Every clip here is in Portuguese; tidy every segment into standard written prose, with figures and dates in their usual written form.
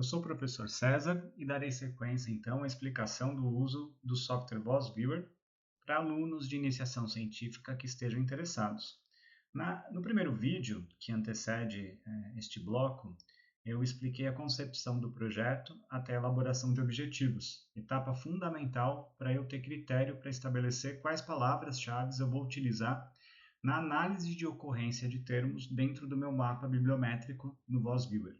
Eu sou o professor César e darei sequência então à explicação do uso do software VozViewer para alunos de iniciação científica que estejam interessados. No primeiro vídeo, que antecede este bloco, eu expliquei a concepção do projeto até a elaboração de objetivos, etapa fundamental para eu ter critério para estabelecer quais palavras-chave eu vou utilizar na análise de ocorrência de termos dentro do meu mapa bibliométrico no VozViewer.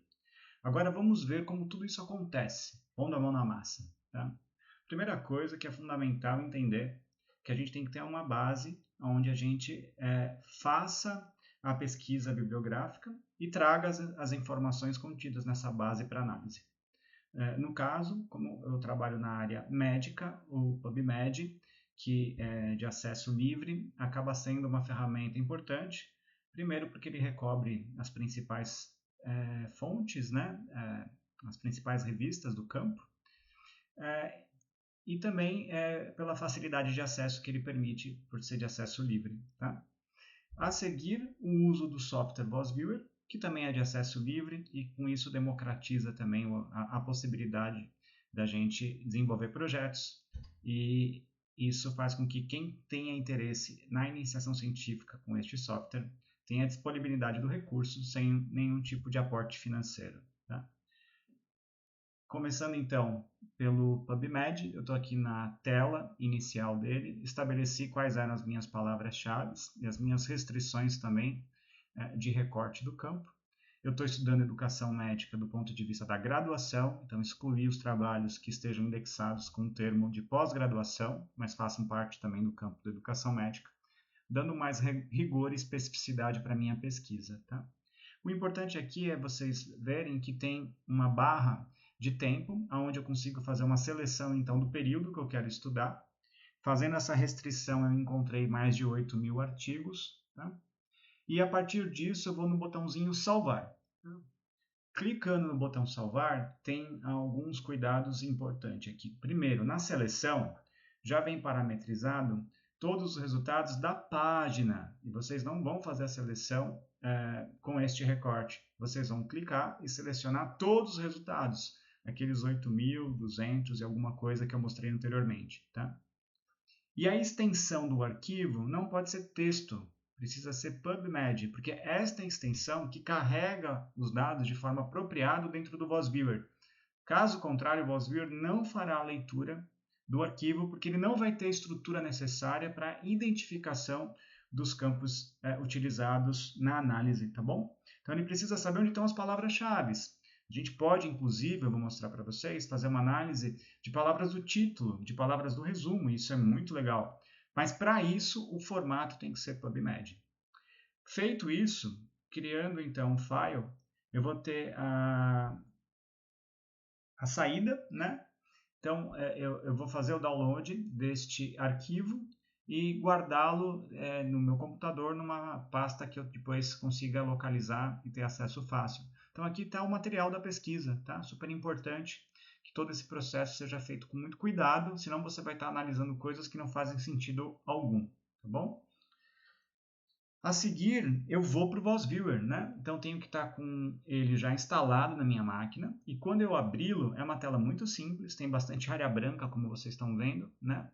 Agora vamos ver como tudo isso acontece, pondo a mão na massa. Tá? Primeira coisa que é fundamental entender que a gente tem que ter uma base onde a gente faça a pesquisa bibliográfica e traga as informações contidas nessa base para análise. No caso, como eu trabalho na área médica, o PubMed, que é de acesso livre, acaba sendo uma ferramenta importante, primeiro porque ele recobre as principais fontes, né, as principais revistas do campo, e também pela facilidade de acesso que ele permite, por ser de acesso livre. Tá? A seguir, o uso do software VozViewer, que também é de acesso livre e com isso democratiza também a possibilidade da gente desenvolver projetos, e isso faz com que quem tenha interesse na iniciação científica com este software tenha disponibilidade do recurso sem nenhum tipo de aporte financeiro. Tá? Começando então pelo PubMed, eu estou aqui na tela inicial dele, estabeleci quais eram as minhas palavras-chave e as minhas restrições também de recorte do campo. Eu estou estudando educação médica do ponto de vista da graduação, então excluí os trabalhos que estejam indexados com o termo de pós-graduação, mas façam parte também do campo da educação médica, dando mais rigor e especificidade para a minha pesquisa. Tá? O importante aqui é vocês verem que tem uma barra de tempo, onde eu consigo fazer uma seleção então do período que eu quero estudar. Fazendo essa restrição, eu encontrei mais de 8.000 artigos. Tá? E a partir disso, eu vou no botãozinho salvar. Clicando no botão salvar, tem alguns cuidados importantes aqui. Primeiro, na seleção, já vem parametrizado todos os resultados da página. E vocês não vão fazer a seleção com este recorte. Vocês vão clicar e selecionar todos os resultados, aqueles 8.200 e alguma coisa que eu mostrei anteriormente. Tá? E a extensão do arquivo não pode ser texto, precisa ser PubMed, porque é esta extensão que carrega os dados de forma apropriada dentro do VozViewer. Caso contrário, o VozViewer não fará a leitura do arquivo, porque ele não vai ter a estrutura necessária para a identificação dos campos utilizados na análise, tá bom? Então ele precisa saber onde estão as palavras-chave. A gente pode, inclusive, eu vou mostrar para vocês, fazer uma análise de palavras do título, de palavras do resumo, e isso é muito legal. Mas para isso, o formato tem que ser PubMed. Feito isso, criando então um file, eu vou ter a saída, né? Então, eu vou fazer o download deste arquivo e guardá-lo no meu computador numa pasta que eu depois consiga localizar e ter acesso fácil. Então, aqui está o material da pesquisa, tá? Super importante que todo esse processo seja feito com muito cuidado, senão você vai estar analisando coisas que não fazem sentido algum, tá bom? A seguir, eu vou para o VozViewer, né? Então, tenho que estar com ele já instalado na minha máquina. E quando eu abri-lo, é uma tela muito simples, tem bastante área branca, como vocês estão vendo, né?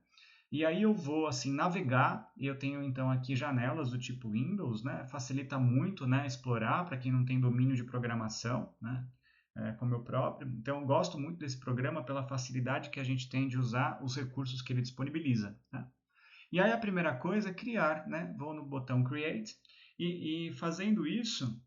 E aí eu vou, assim, navegar, e eu tenho, então, aqui janelas do tipo Windows, né? Facilita muito, né, explorar para quem não tem domínio de programação, né? Como eu próprio. Então, eu gosto muito desse programa pela facilidade que a gente tem de usar os recursos que ele disponibiliza, né? E aí a primeira coisa é criar, né? Vou no botão Create e fazendo isso,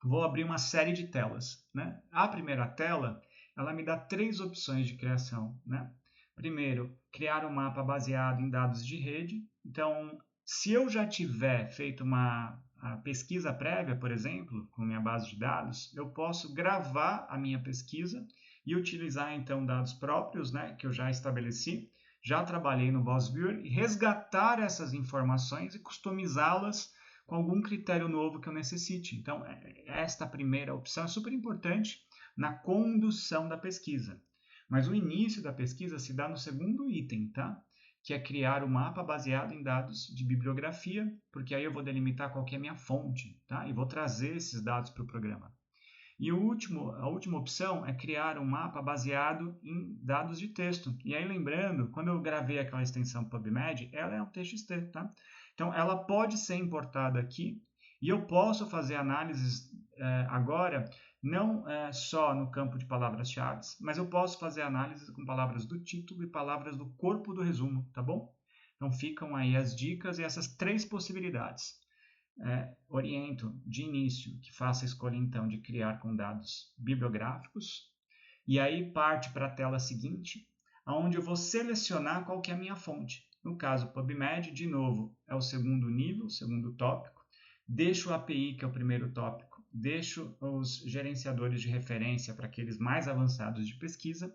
vou abrir uma série de telas, né? A primeira tela, ela me dá 3 opções de criação, né? Primeiro, criar um mapa baseado em dados de rede. Então, se eu já tiver feito uma pesquisa prévia, por exemplo, com minha base de dados, eu posso gravar a minha pesquisa e utilizar então dados próprios, né, que eu já estabeleci, já trabalhei no VozViewer, e resgatar essas informações e customizá-las com algum critério novo que eu necessite. Então, esta primeira opção é super importante na condução da pesquisa. Mas o início da pesquisa se dá no segundo item, tá? Que é criar o mapa baseado em dados de bibliografia, porque aí eu vou delimitar qual que é a minha fonte, tá? E vou trazer esses dados para o programa. E a última opção é criar um mapa baseado em dados de texto. E aí, lembrando, quando eu gravei aquela extensão PubMed, ela é um TXT, tá? Então, ela pode ser importada aqui e eu posso fazer análises agora, não só no campo de palavras-chave, mas eu posso fazer análises com palavras do título e palavras do corpo do resumo, tá bom? Então, ficam aí as dicas e essas 3 possibilidades. Oriento de início que faça a escolha então de criar com dados bibliográficos e aí parte para a tela seguinte, onde eu vou selecionar qual que é a minha fonte. No caso PubMed, de novo, é o segundo nível, o segundo tópico. Deixo o API, que é o primeiro tópico, deixo os gerenciadores de referência para aqueles mais avançados de pesquisa,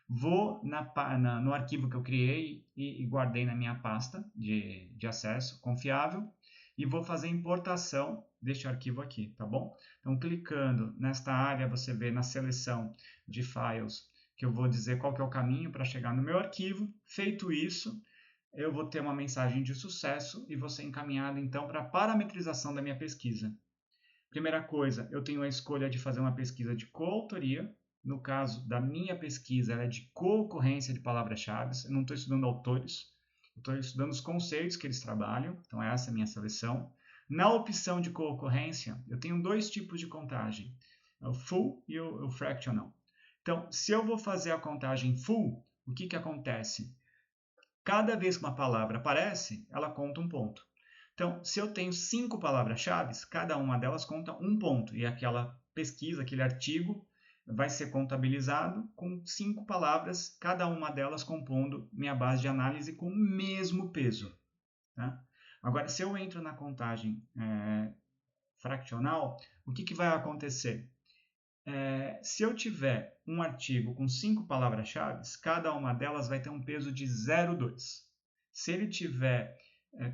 vou no arquivo que eu criei e guardei na minha pasta de acesso confiável, e vou fazer importação deste arquivo aqui, tá bom? Então, clicando nesta área, você vê na seleção de files que eu vou dizer qual que é o caminho para chegar no meu arquivo. Feito isso, eu vou ter uma mensagem de sucesso e vou ser encaminhado, então, para a parametrização da minha pesquisa. Primeira coisa, eu tenho a escolha de fazer uma pesquisa de coautoria. No caso da minha pesquisa, ela é de co-ocorrência de palavras-chave. Eu não estou estudando autores, estou estudando os conceitos que eles trabalham, então essa é a minha seleção. Na opção de co-ocorrência, eu tenho 2 tipos de contagem, o full e o fractional. Então, se eu vou fazer a contagem full, o que acontece? Cada vez que uma palavra aparece, ela conta um ponto. Então, se eu tenho 5 palavras-chave, cada uma delas conta um ponto, e aquela pesquisa, aquele artigo, vai ser contabilizado com 5 palavras, cada uma delas compondo minha base de análise com o mesmo peso. Tá? Agora, se eu entro na contagem fraccional, o que vai acontecer? Se eu tiver um artigo com 5 palavras-chave, cada uma delas vai ter um peso de 0,2. Se ele tiver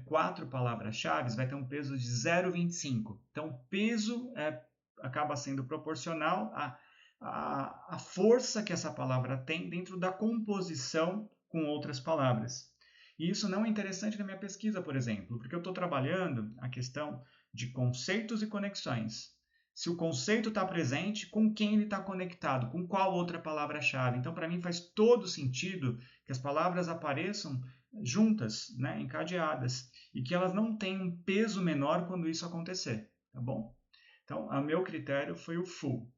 4 palavras-chave, vai ter um peso de 0,25. Então, o peso acaba sendo proporcional à força que essa palavra tem dentro da composição com outras palavras. E isso não é interessante na minha pesquisa, por exemplo, porque eu estou trabalhando a questão de conceitos e conexões. Se o conceito está presente, com quem ele está conectado, com qual outra palavra-chave. Então, para mim, faz todo sentido que as palavras apareçam juntas, né, encadeadas, e que elas não tenham um peso menor quando isso acontecer, tá bom? Então, o meu critério foi o full.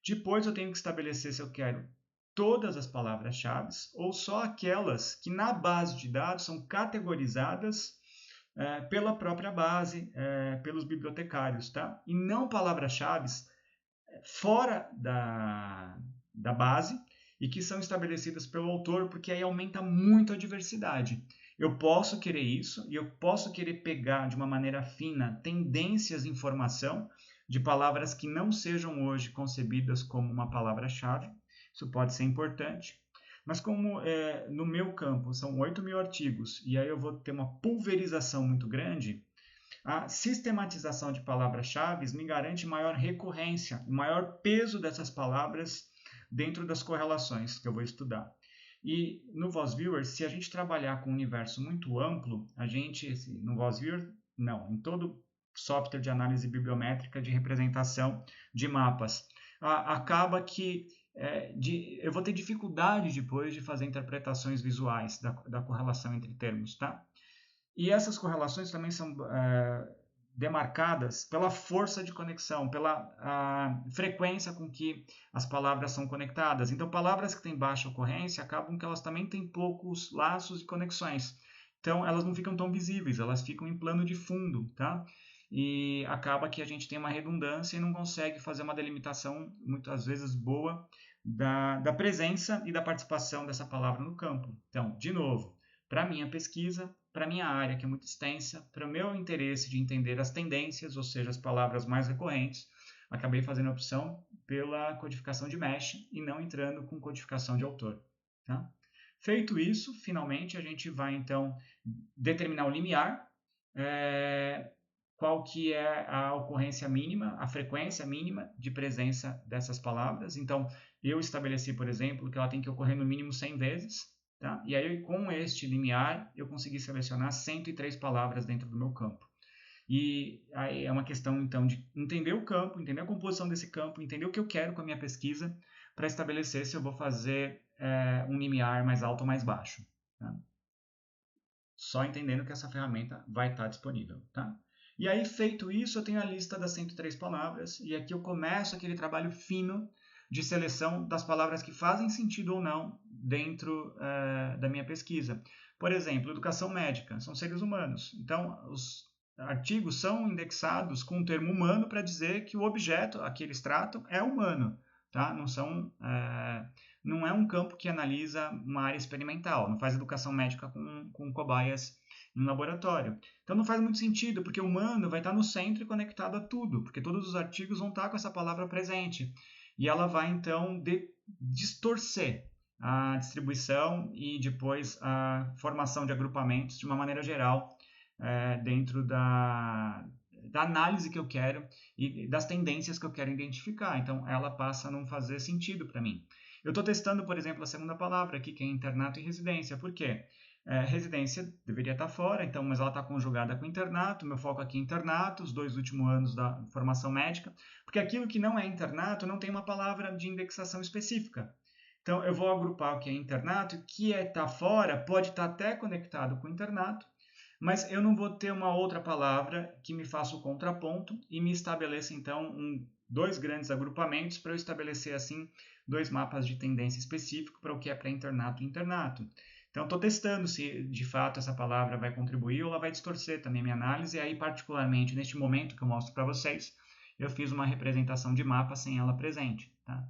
Depois eu tenho que estabelecer se eu quero todas as palavras-chave ou só aquelas que na base de dados são categorizadas pela própria base, pelos bibliotecários, tá? E não palavras-chave fora da base e que são estabelecidas pelo autor, porque aí aumenta muito a diversidade. Eu posso querer isso e eu posso querer pegar de uma maneira fina tendências de informação de palavras que não sejam hoje concebidas como uma palavra-chave. Isso pode ser importante. Mas como no meu campo são 8.000 artigos e aí eu vou ter uma pulverização muito grande, a sistematização de palavras-chave me garante maior recorrência, maior peso dessas palavras dentro das correlações que eu vou estudar. E no VozViewer, se a gente trabalhar com um universo muito amplo, no VozViewer, não, em todo software de análise bibliométrica de representação de mapas, acaba que eu vou ter dificuldade depois de fazer interpretações visuais da correlação entre termos, tá? E essas correlações também são demarcadas pela força de conexão, pela frequência com que as palavras são conectadas. Então, palavras que têm baixa ocorrência acabam que elas também têm poucos laços e conexões. Então, elas não ficam tão visíveis, elas ficam em plano de fundo, tá? E acaba que a gente tem uma redundância e não consegue fazer uma delimitação, muitas vezes, boa da presença e da participação dessa palavra no campo. Então, de novo, para a minha pesquisa, para a minha área, que é muito extensa, para o meu interesse de entender as tendências, ou seja, as palavras mais recorrentes, acabei fazendo a opção pela codificação de mesh e não entrando com codificação de autor. Tá? Feito isso, finalmente a gente vai então determinar o limiar, qual que é a ocorrência mínima, a frequência mínima de presença dessas palavras. Então, eu estabeleci, por exemplo, que ela tem que ocorrer no mínimo 100 vezes, tá? E aí, com este limiar, eu consegui selecionar 103 palavras dentro do meu campo. E aí é uma questão, então, de entender o campo, entender a composição desse campo, entender o que eu quero com a minha pesquisa, para estabelecer se eu vou fazer um limiar mais alto ou mais baixo. Tá? Só entendendo que essa ferramenta vai estar disponível. Tá? E aí, feito isso, eu tenho a lista das 103 palavras, e aqui eu começo aquele trabalho fino de seleção das palavras que fazem sentido ou não dentro da minha pesquisa. Por exemplo, educação médica, são seres humanos. Então, os artigos são indexados com o termo humano para dizer que o objeto a que eles tratam é humano. Tá? Não é um campo que analisa uma área experimental, não faz educação médica com cobaias em laboratório. Então não faz muito sentido, porque o humano vai estar no centro e conectado a tudo, porque todos os artigos vão estar com essa palavra presente. E ela vai, então, distorcer a distribuição e depois a formação de agrupamentos de uma maneira geral dentro da análise que eu quero e das tendências que eu quero identificar. Então, ela passa a não fazer sentido para mim. Eu estou testando, por exemplo, a segunda palavra aqui, que é internato e residência. Por quê? Residência deveria estar fora, então, mas ela está conjugada com internato. Meu foco aqui é internato, os 2 últimos anos da formação médica, porque aquilo que não é internato não tem uma palavra de indexação específica. Então, eu vou agrupar o que é internato, o que está fora pode estar até conectado com o internato, mas eu não vou ter uma outra palavra que me faça o contraponto e me estabeleça, então, 2 grandes agrupamentos para eu estabelecer, assim, 2 mapas de tendência específico para o que é pré-internato e internato. Então, estou testando se, de fato, essa palavra vai contribuir ou ela vai distorcer também a minha análise, e aí, particularmente, neste momento que eu mostro para vocês, eu fiz uma representação de mapa sem ela presente, tá?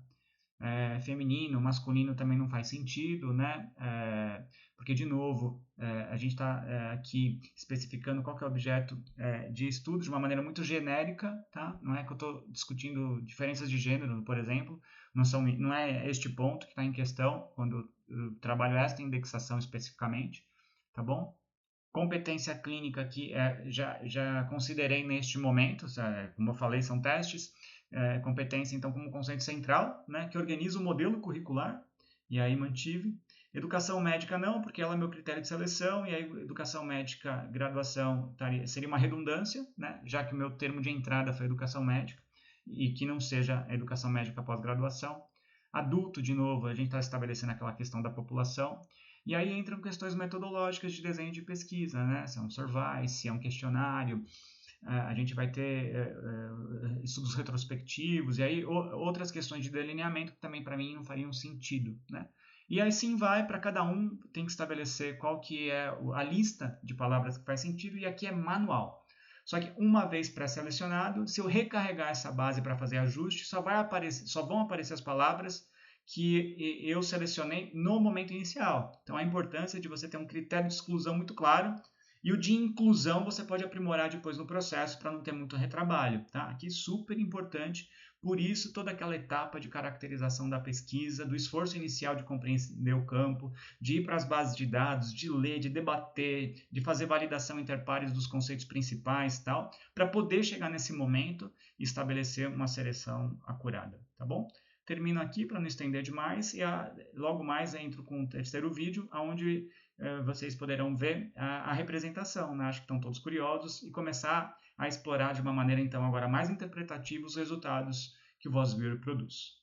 Feminino, masculino também não faz sentido, né? Porque, de novo, a gente está aqui especificando qual que é o objeto de estudo de uma maneira muito genérica, tá? Não é que eu estou discutindo diferenças de gênero, por exemplo, não é este ponto que está em questão quando eu trabalho esta indexação especificamente, tá bom? Competência clínica aqui já considerei neste momento, como eu falei, são testes. Competência, então, como conceito central, né, que organiza o modelo curricular, e aí mantive. Educação médica não, porque ela é meu critério de seleção, e aí educação médica, graduação, seria uma redundância, né, já que o meu termo de entrada foi educação médica, e que não seja educação médica pós-graduação. Adulto, de novo, a gente está estabelecendo aquela questão da população. E aí entram questões metodológicas de desenho de pesquisa, né? Se é um survey, se é um questionário, a gente vai ter estudos retrospectivos, e aí outras questões de delineamento que também para mim não fariam sentido, né? E aí sim vai, para cada um tem que estabelecer qual que é a lista de palavras que faz sentido, e aqui é manual. Só que uma vez pré-selecionado, se eu recarregar essa base para fazer ajuste, só vão aparecer as palavras que eu selecionei no momento inicial. Então a importância de você ter um critério de exclusão muito claro, e o de inclusão você pode aprimorar depois no processo para não ter muito retrabalho. Tá? Aqui super importante, por isso toda aquela etapa de caracterização da pesquisa, do esforço inicial de compreender o campo, de ir para as bases de dados, de ler, de debater, de fazer validação interpares dos conceitos principais, tal, para poder chegar nesse momento e estabelecer uma seleção acurada, tá bom? Termino aqui para não estender demais e logo mais entro com o terceiro vídeo, onde vocês poderão ver a representação, né? Acho que estão todos curiosos, e começar a explorar de uma maneira, então, agora mais interpretativa os resultados que o VozViewer produz.